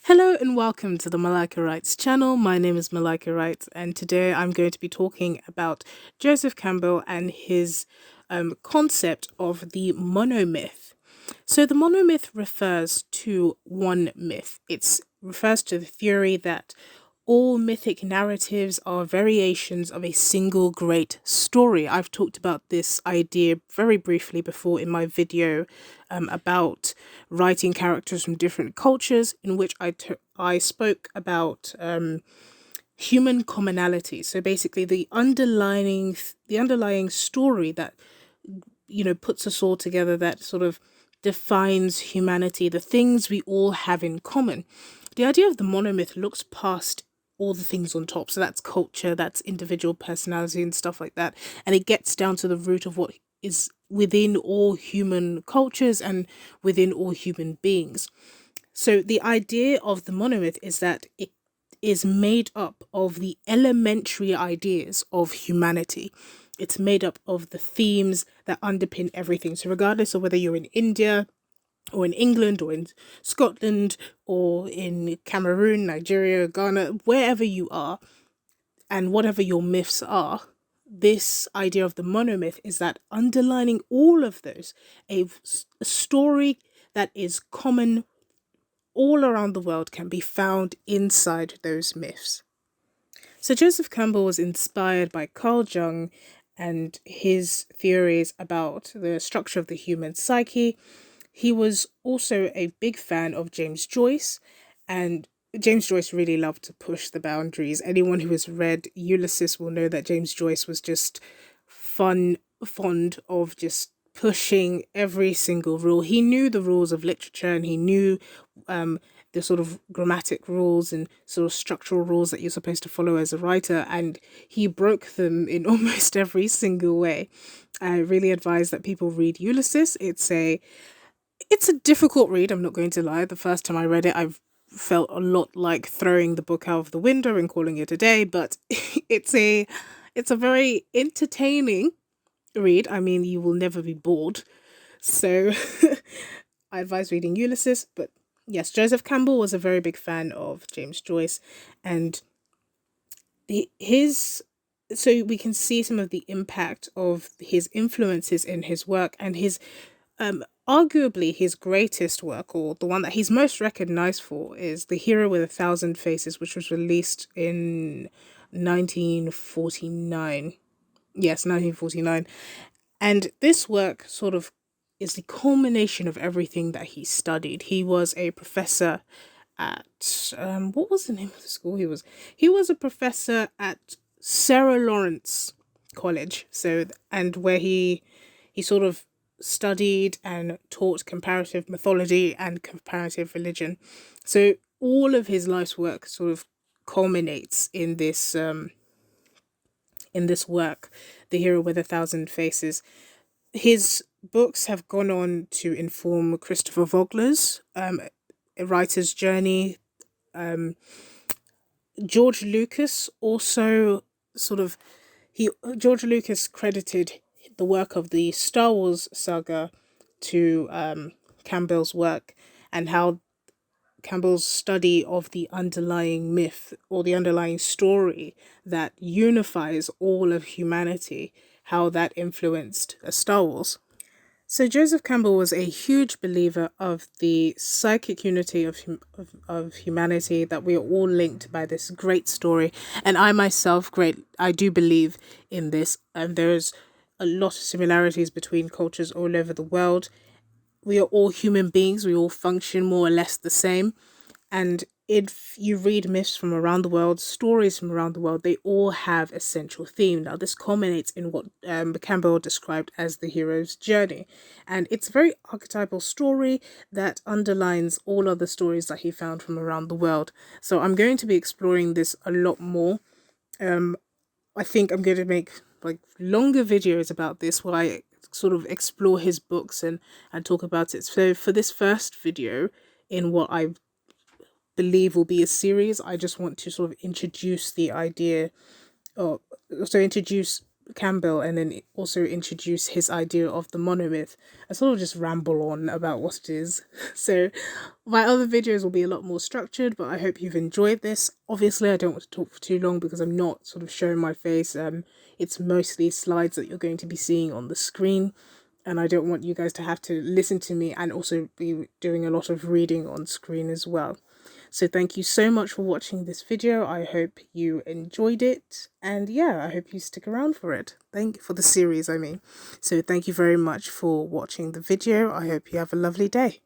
Hello and welcome to the Malika Writes channel. My name is Malika Writes, and today I'm going to be talking about Joseph Campbell and his concept of the monomyth. So the monomyth refers to one myth. It refers to the theory that all mythic narratives are variations of a single great story. I've talked about this idea very briefly before in my video about writing characters from different cultures, in which I spoke about human commonality. So basically, the underlying story that puts us all together, that sort of defines humanity, the things we all have in common. The idea of the monomyth looks past all the things on top. So that's culture, that's individual personality and stuff like that. And it gets down to the root of what is within all human cultures and within all human beings. So the idea of the monomyth is that it is made up of the elementary ideas of humanity. It's made up of the themes that underpin everything. So regardless of whether you're in India, or in England, or in Scotland, or in Cameroon, Nigeria, Ghana, wherever you are, and whatever your myths are, this idea of the monomyth is that underlining all of those, a story that is common all around the world can be found inside those myths. So Joseph Campbell was inspired by Carl Jung and his theories about the structure of the human psyche. He was also a big fan of James Joyce, and James Joyce really loved to push the boundaries. Anyone who has read Ulysses will know that James Joyce was just fond of just pushing every single rule. He knew the rules of literature, and he knew the sort of grammatic rules and sort of structural rules that you're supposed to follow as a writer, and he broke them in almost every single way. I really advise that people read Ulysses. It's a difficult read, I'm not going to lie. The first time I read it, I felt a lot like throwing the book out of the window and calling it a day, but it's a very entertaining read. I mean, you will never be bored. So I advise reading Ulysses, but yes, Joseph Campbell was a very big fan of James Joyce, and his so we can see some of the impact of his influences in his work, and his arguably his greatest work, or the one that he's most recognized for, is The Hero with a Thousand Faces, which was released in 1949. Yes, 1949. And this work sort of is the culmination of everything that he studied. He was a professor at what was the name of the school he was? He was a professor at Sarah Lawrence College. So, and where he sort of studied and taught comparative mythology and comparative religion. So all of his life's work sort of culminates in this work, The Hero with a Thousand Faces. His books have gone on to inform Christopher Vogler's a writer's journey. George Lucas also sort of George Lucas credited the work of the Star Wars saga to Campbell's work, and how Campbell's study of the underlying myth, or the underlying story that unifies all of humanity, how that influenced Star Wars. So Joseph Campbell was a huge believer of the psychic unity of humanity, that we are all linked by this great story. And I myself, I do believe in this. And there's a lot of similarities between cultures all over the world. We are all human beings. We all function more or less the same. And if you read myths from around the world, stories from around the world, they all have a central theme. Now, this culminates in what Campbell described as the hero's journey. And it's a very archetypal story that underlines all other stories that he found from around the world. So I'm going to be exploring this a lot more. I think I'm going to make like longer videos about this, where I sort of explore his books and talk about it. So for this first video, in what I believe will be a series, I just want to sort of introduce the idea, or so introduce Campbell and then also introduce his idea of the monomyth. I sort of just ramble on about what it is. So my other videos will be a lot more structured, but I hope you've enjoyed this. Obviously, I don't want to talk for too long because I'm not sort of showing my face. It's mostly slides that you're going to be seeing on the screen, and I don't want you guys to have to listen to me and also be doing a lot of reading on screen as well. So thank you so much for watching this video. I hope you enjoyed it, and yeah, I hope you stick around for it. For the series, I mean. So thank you very much for watching the video. I hope you have a lovely day.